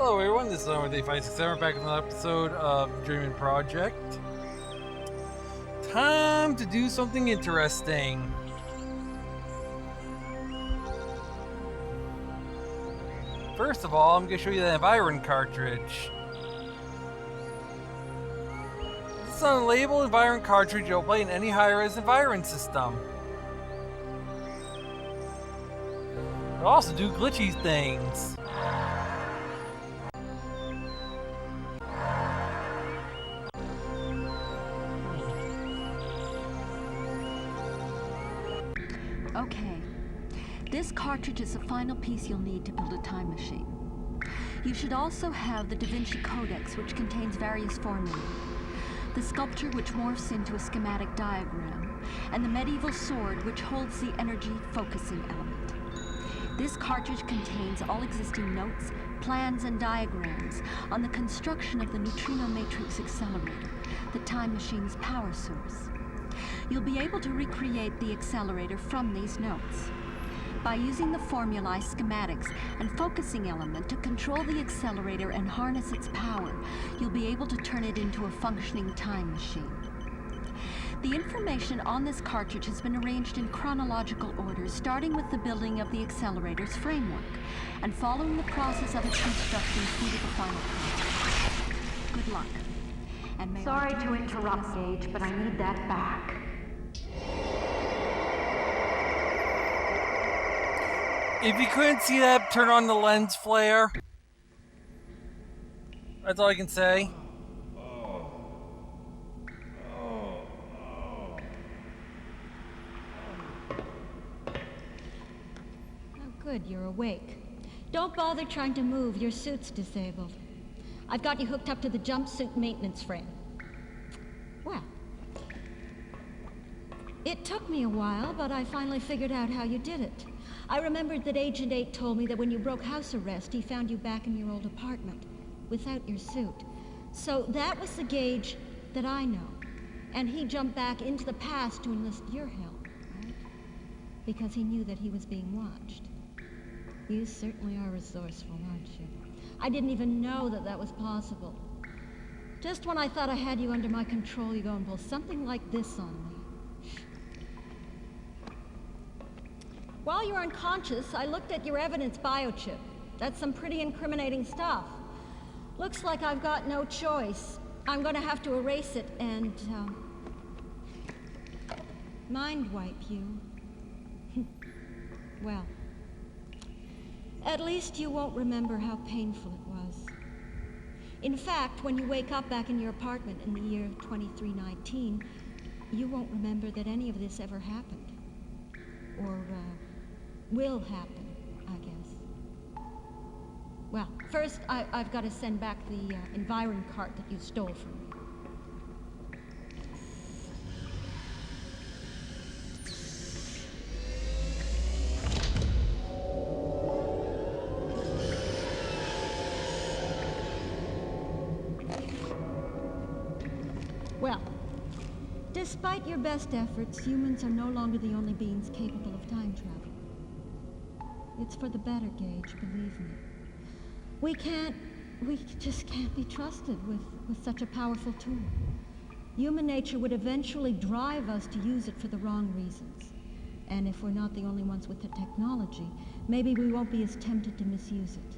Hello everyone, this is Day 567. We're back with another episode of Journeyman Project. Time to do something interesting. First of all, I'm going to show you the Environ cartridge. This is an unlabeled Environ cartridge you'll play in any high-res Environ system. It'll also do glitchy things. Okay, this cartridge is the final piece you'll need to build a time machine. You should also have the Da Vinci Codex, which contains various formulae, the sculpture which morphs into a schematic diagram, and the medieval sword which holds the energy focusing element. This cartridge contains all existing notes, plans, and diagrams on the construction of the neutrino matrix accelerator, the time machine's power source. You'll be able to recreate the accelerator from these notes. By using the formulae, schematics, and focusing element to control the accelerator and harness its power, you'll be able to turn it into a functioning time machine. The information on this cartridge has been arranged in chronological order, starting with the building of the accelerator's framework, and following the process of its construction through to the final product. Good luck. And may Sorry to interrupt, Gage, but I need that back. If you couldn't see that, turn on the lens flare. That's all I can say. Good, you're awake. Don't bother trying to move, your suit's disabled. I've got you hooked up to the jumpsuit maintenance frame. Well, it took me a while, but I finally figured out how you did it. I remembered that Agent 8 told me that when you broke house arrest, he found you back in your old apartment, without your suit. So that was the Gage that I know. And he jumped back into the past to enlist your help, right? Because he knew that he was being watched. You certainly are resourceful, aren't you? I didn't even know that that was possible. Just when I thought I had you under my control, you go and pull something like this on me. While you were unconscious, I looked at your evidence biochip. That's some pretty incriminating stuff. Looks like I've got no choice. I'm going to have to erase it and, mind wipe you. Well, at least you won't remember how painful it was. In fact, when you wake up back in your apartment in the year 2319, you won't remember that any of this ever happened. Or, will happen, I guess. Well, first, I've got to send back the Environ cart that you stole from me. Well, despite your best efforts, humans are no longer the only beings capable of time travel. It's for the better, Gage, believe me. We just can't be trusted with such a powerful tool. Human nature would eventually drive us to use it for the wrong reasons. And if we're not the only ones with the technology, maybe we won't be as tempted to misuse it.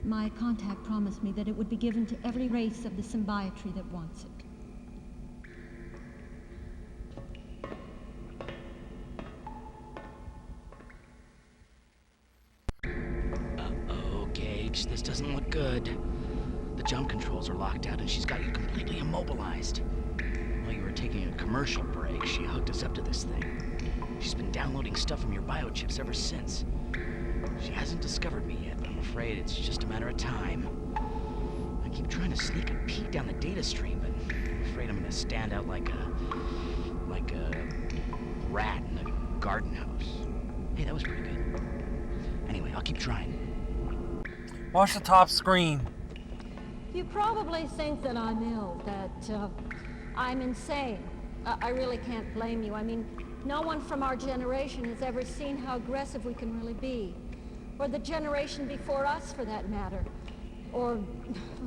My contact promised me that it would be given to every race of the symbiotree that wants it. This doesn't look good. The jump controls are locked out and she's got you completely immobilized. While you were taking a commercial break, she hooked us up to this thing. She's been downloading stuff from your biochips ever since. She hasn't discovered me yet, but I'm afraid it's just a matter of time. I keep trying to sneak a peek down the data stream, but I'm afraid I'm gonna stand out like a rat in a garden hose. Hey, that was pretty good. Anyway, I'll keep trying. Watch the top screen. You probably think that I'm ill, that I'm insane. I really can't blame you. I mean, no one from our generation has ever seen how aggressive we can really be. Or the generation before us, for that matter. Or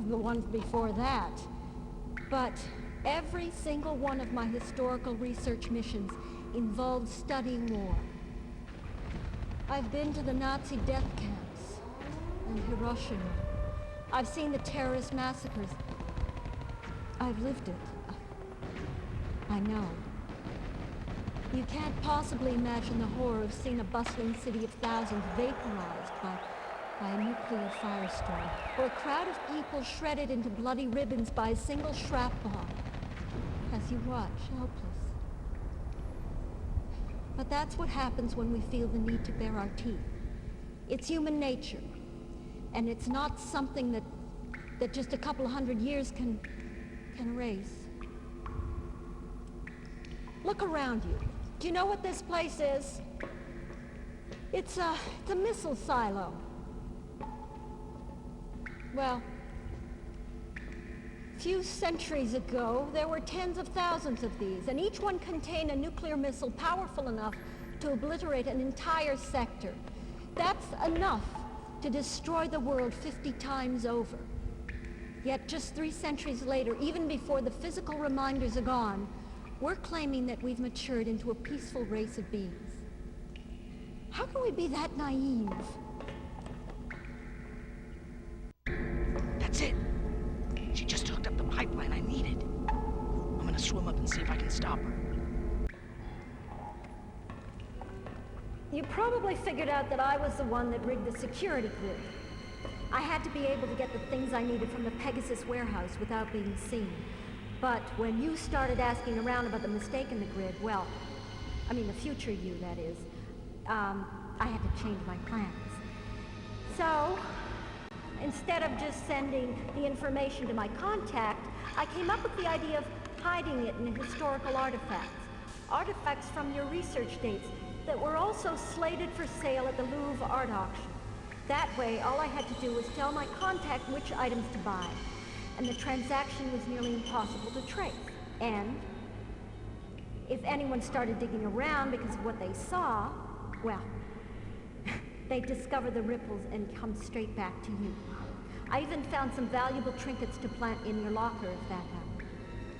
the ones before that. But every single one of my historical research missions involved studying war. I've been to the Nazi death camps and Hiroshima. I've seen the terrorist massacres. I've lived it. I know. You can't possibly imagine the horror of seeing a bustling city of thousands vaporized by a nuclear firestorm, or a crowd of people shredded into bloody ribbons by a single shrap bomb, as you watch, helpless. But that's what happens when we feel the need to bare our teeth. It's human nature, and it's not something that just a couple of 100 years can erase. Look around you. Do you know what this place is? It's a missile silo. Well, a few centuries ago, there were tens of thousands of these, and each one contained a nuclear missile powerful enough to obliterate an entire sector. That's enough to destroy the world 50 times over. Yet just 3 centuries later, even before the physical reminders are gone, we're claiming that we've matured into a peaceful race of beings. How can we be that naive? That's it. She just hooked up the pipeline I needed. I'm gonna swim up and see if I can stop her. You probably figured out that I was the one that rigged the security grid. I had to be able to get the things I needed from the Pegasus warehouse without being seen. But when you started asking around about the mistake in the grid, well, I mean the future you, that is, I had to change my plans. So, instead of just sending the information to my contact, I came up with the idea of hiding it in historical artifacts. Artifacts from your research dates that were also slated for sale at the Louvre art auction. That way, all I had to do was tell my contact which items to buy, and the transaction was nearly impossible to trace. And if anyone started digging around because of what they saw, well, they'd discover the ripples and come straight back to you. I even found some valuable trinkets to plant in your locker if that happened.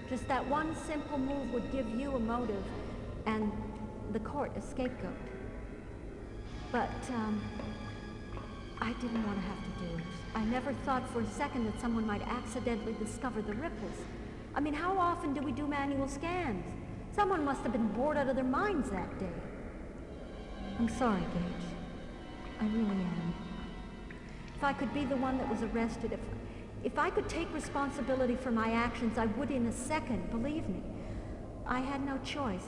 Just that one simple move would give you a motive and the court a scapegoat. But, I didn't want to have to do it. I never thought for a second that someone might accidentally discover the ripples. I mean, how often do we do manual scans? Someone must have been bored out of their minds that day. I'm sorry, Gage. I really am. If I could be the one that was arrested, if I could take responsibility for my actions, I would in a second, believe me. I had no choice.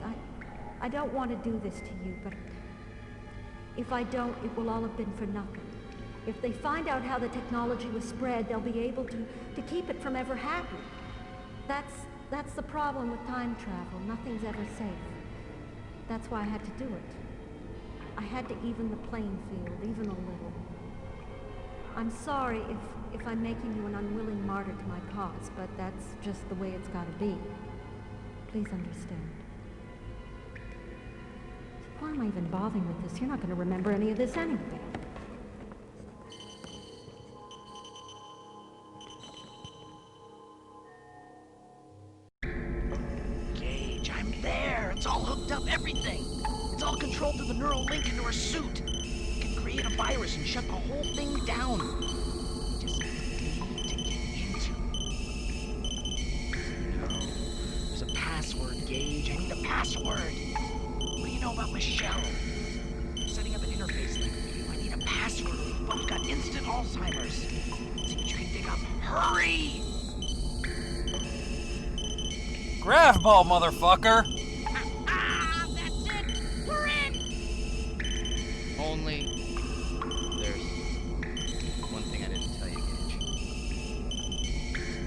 I don't want to do this to you, but if I don't, it will all have been for nothing. If they find out how the technology was spread, they'll be able to keep it from ever happening. That's the problem with time travel. Nothing's ever safe. That's why I had to do it. I had to even the playing field, even a little. I'm sorry if I'm making you an unwilling martyr to my cause, but that's just the way it's got to be. Please understand. Why am I even bothering with this? You're not going to remember any of this anyway. Gage, I'm there. It's all hooked up, everything. It's all controlled through the neural link into her suit. You can create a virus and shut the whole thing down. We just need to get into it. No. There's a password, Gage. I need a password. What do you know about Michelle? I'm setting up an interface link with you. I need a password. We've both got instant Alzheimer's. See what you can dig up. Hurry! Graph ball, motherfucker! That's it! We're in! Only there's one thing I didn't tell you, Gage.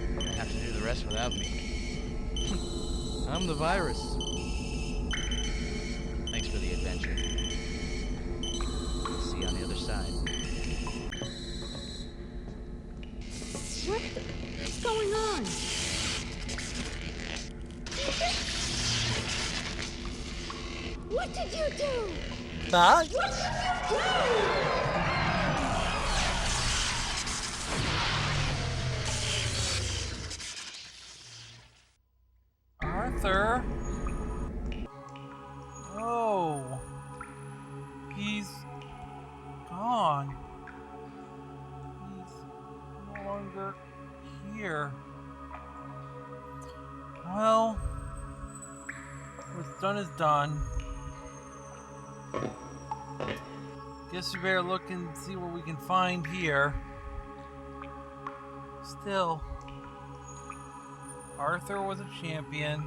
You're gonna have to do the rest without me. I'm the virus. Thanks for the adventure. See you on the other side. What's going on? What did you do? Huh? What did you do? Arthur. Oh. He's gone. He's no longer here. Well, what's done is done. Guess we better look and see what we can find here. Still, Arthur was a champion.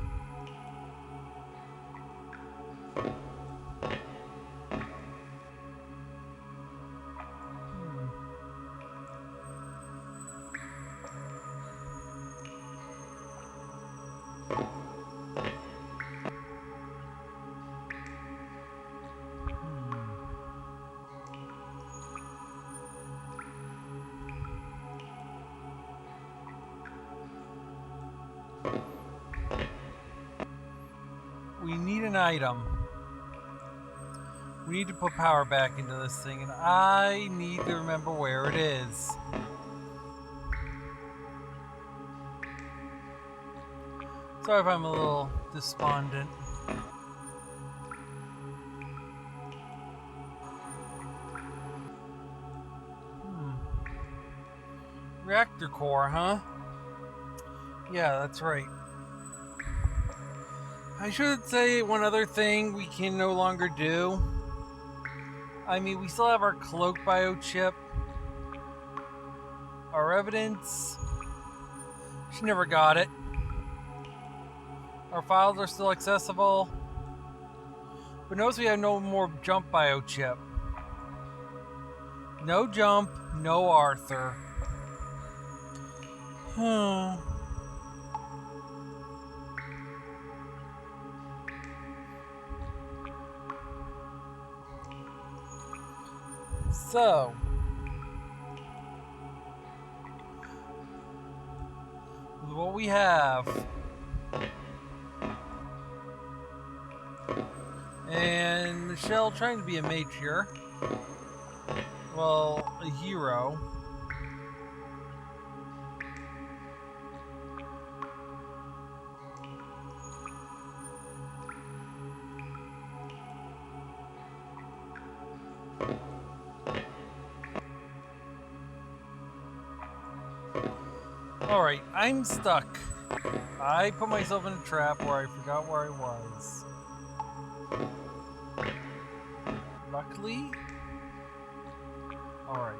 We need an item. We need to put power back into this thing, and I need to remember where it is. Sorry if I'm a little despondent. Reactor core, huh? Yeah, that's right. I should say one other thing we can no longer do. I mean, we still have our cloak biochip. Our evidence. She never got it. Our files are still accessible. But notice we have no more jump biochip. No jump, no Arthur. So, with what we have, and Michelle trying to be a mage here, well, a hero. Alright, I'm stuck. I put myself in a trap where I forgot where I was. Luckily... Alright.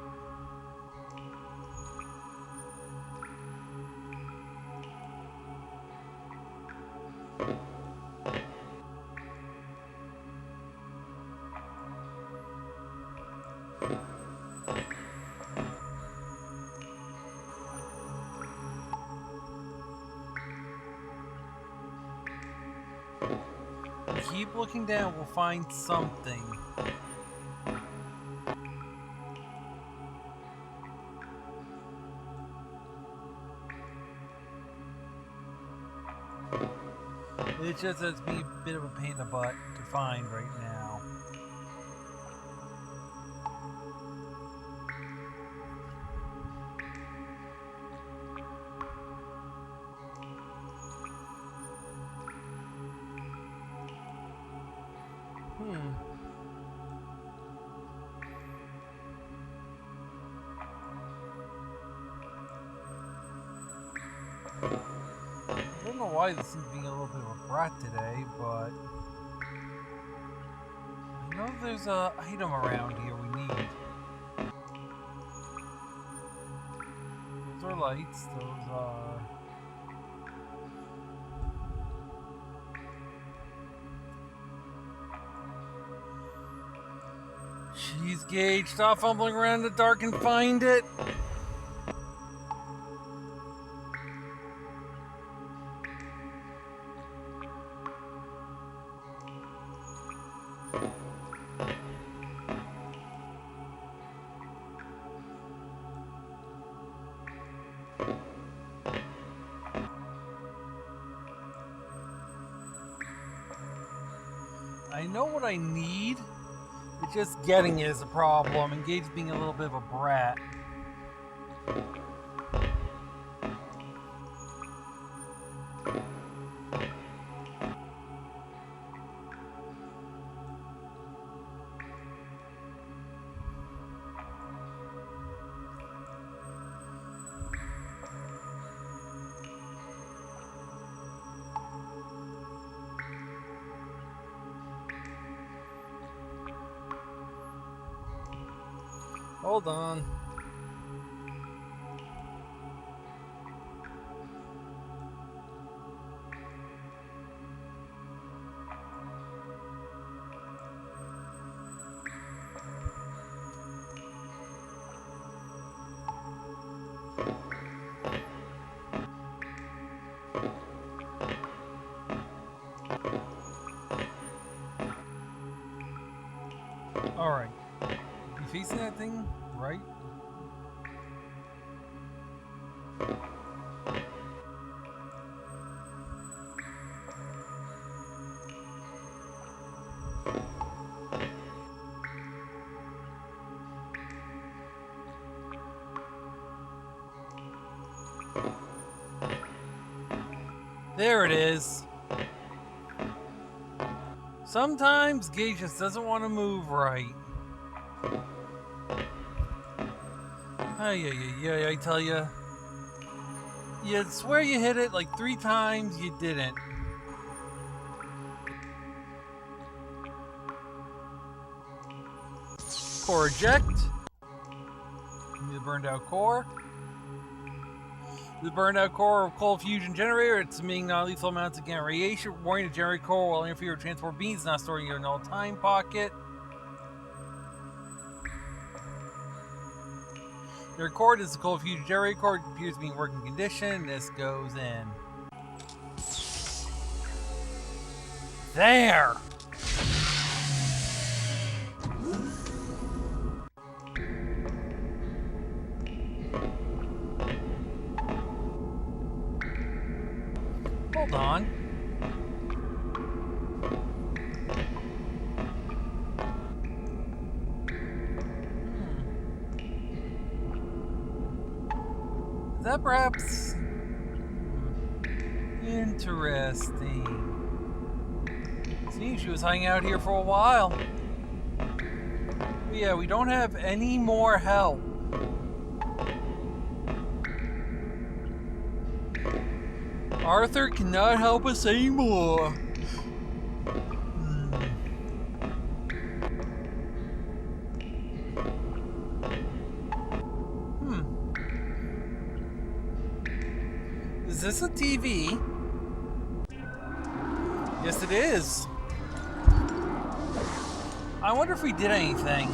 Keep looking down, we'll find something. It just has me a bit of a pain in the butt to find right now. I don't know why this seems being a little bit of a brat today, but I know there's a item around here we need. Those are lights, those are... Jeez, Gage, stop fumbling around in the dark and find it! I know what I need. It's just getting it is a problem, and Gage being a little bit of a brat. Hold on. Alright. You facing that thing? Right? There it is. Sometimes Gage just doesn't want to move right. I tell you. You swear you hit it like 3 times, you didn't. Core eject. Need the burned out core. The burned out core of cold fusion generator. It's emitting non-lethal amounts of gamma radiation. Warning the generator core will interfere with transport beams, not storing your null time pocket. The record is the cold fusion generator core. Appears to be in working condition. This goes in. There! Hold on. Is that perhaps interesting? Seems she was hanging out here for a while. But yeah, we don't have any more help. Arthur cannot help us anymore. Is this a TV? Yes, it is. I wonder if we did anything.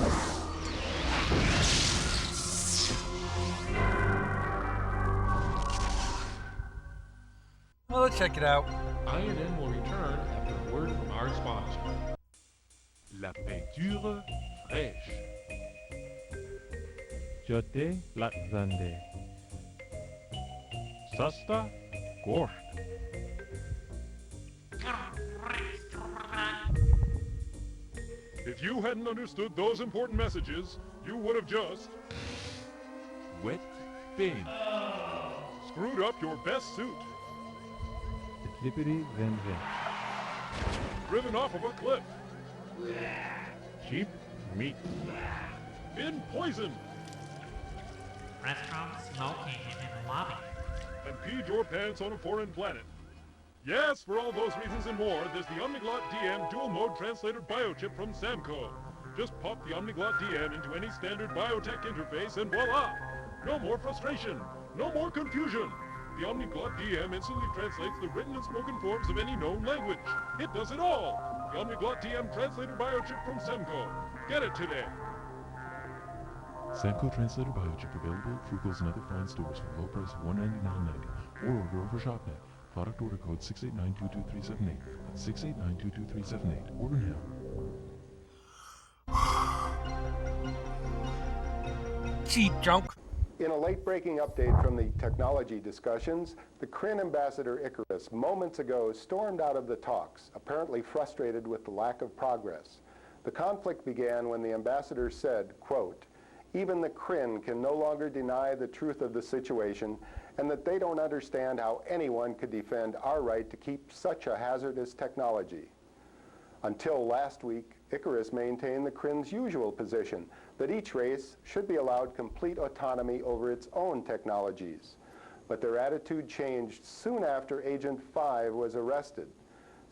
Well, let's check it out. INN will return after a word from our sponsor. La peinture fraîche. Jote Latzande. Sasta Gorsht. If you hadn't understood those important messages, you would have just Wet paint. screwed up your best suit, Flippity Ven Ven. driven off of a cliff, Cheap meat. been poisoned, Restaurant smoking in the lobby. and peed your pants on a foreign planet. Yes, for all those reasons and more, there's the Omniglot DM dual mode translator biochip from Samco. Just pop the Omniglot DM into any standard biotech interface and voila! No more frustration, no more confusion. The Omniglot DM instantly translates the written and spoken forms of any known language. It does it all. The Omniglot DM translator biochip from Samco. Get it today. Samco Translator Biochip available at Frugal's and other fine stores for a low price of $199.90 or order over ShopNet. Product order code 689-22378. That's 689-22378. Order now. Cheap junk. In a late-breaking update from the technology discussions, the Kryn ambassador Icarus moments ago stormed out of the talks, apparently frustrated with the lack of progress. The conflict began when the ambassador said, quote, "Even the Kryn can no longer deny the truth of the situation and that they don't understand how anyone could defend our right to keep such a hazardous technology." Until last week, Icarus maintained the Kryn's usual position, that each race should be allowed complete autonomy over its own technologies. But their attitude changed soon after Agent 5 was arrested.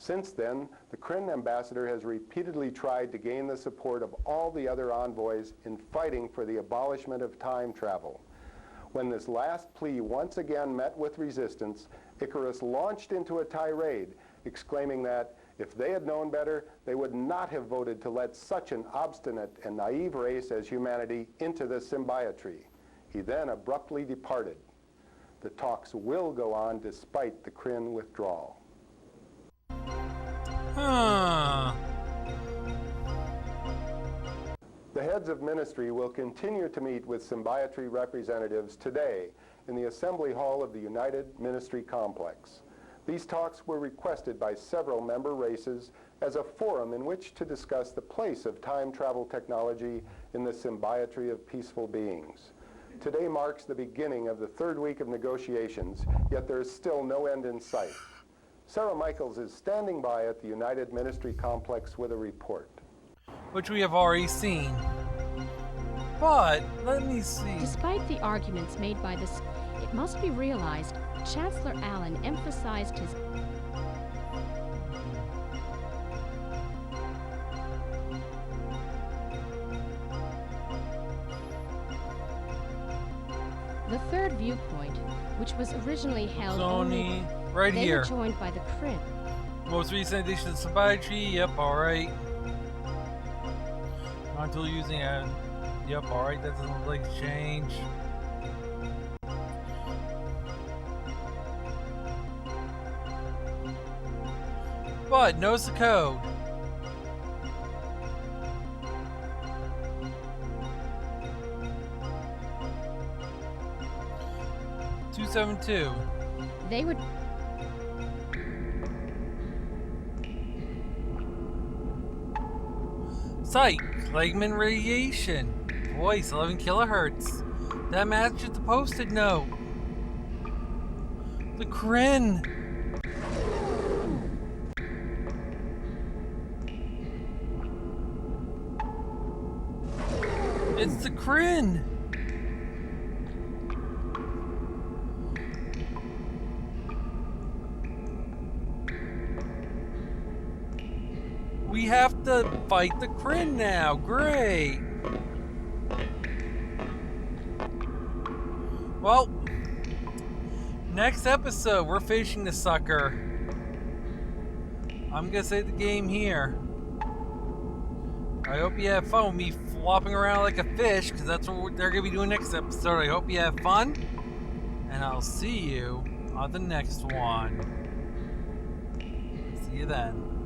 Since then, the Kryn ambassador has repeatedly tried to gain the support of all the other envoys in fighting for the abolishment of time travel. When this last plea once again met with resistance, Icarus launched into a tirade, exclaiming that if they had known better, they would not have voted to let such an obstinate and naive race as humanity into the symbiotree. He then abruptly departed. The talks will go on despite the Kryn withdrawal. Huh. The heads of ministry will continue to meet with symbiotree representatives today in the Assembly Hall of the United Ministry Complex. These talks were requested by several member races as a forum in which to discuss the place of time travel technology in the symbiotree of peaceful beings. Today marks the beginning of the third week of negotiations, yet there is still no end in sight. Sarah Michaels is standing by at the United Ministry Complex with a report. Which we have already seen. But, let me see. Despite the arguments made by this, it must be realized Chancellor Allen emphasized his the third viewpoint, which was originally held only right they here. were joined by the Kryn. Most recent edition of Symbiotree, yep, alright. Not until using it. Yep, alright, that doesn't look like a change. But knows the code. .272. They would Sight, Klagman radiation. Voice, 11 kilohertz. That matches the posted note. The Kryn. It's the Kryn. We have to fight the Kryn now. Great. Well, next episode, we're facing the sucker. I'm gonna save the game here. I hope you have fun with me flopping around like a fish, because that's what they're gonna be doing next episode. I hope you have fun, and I'll see you on the next one. See you then.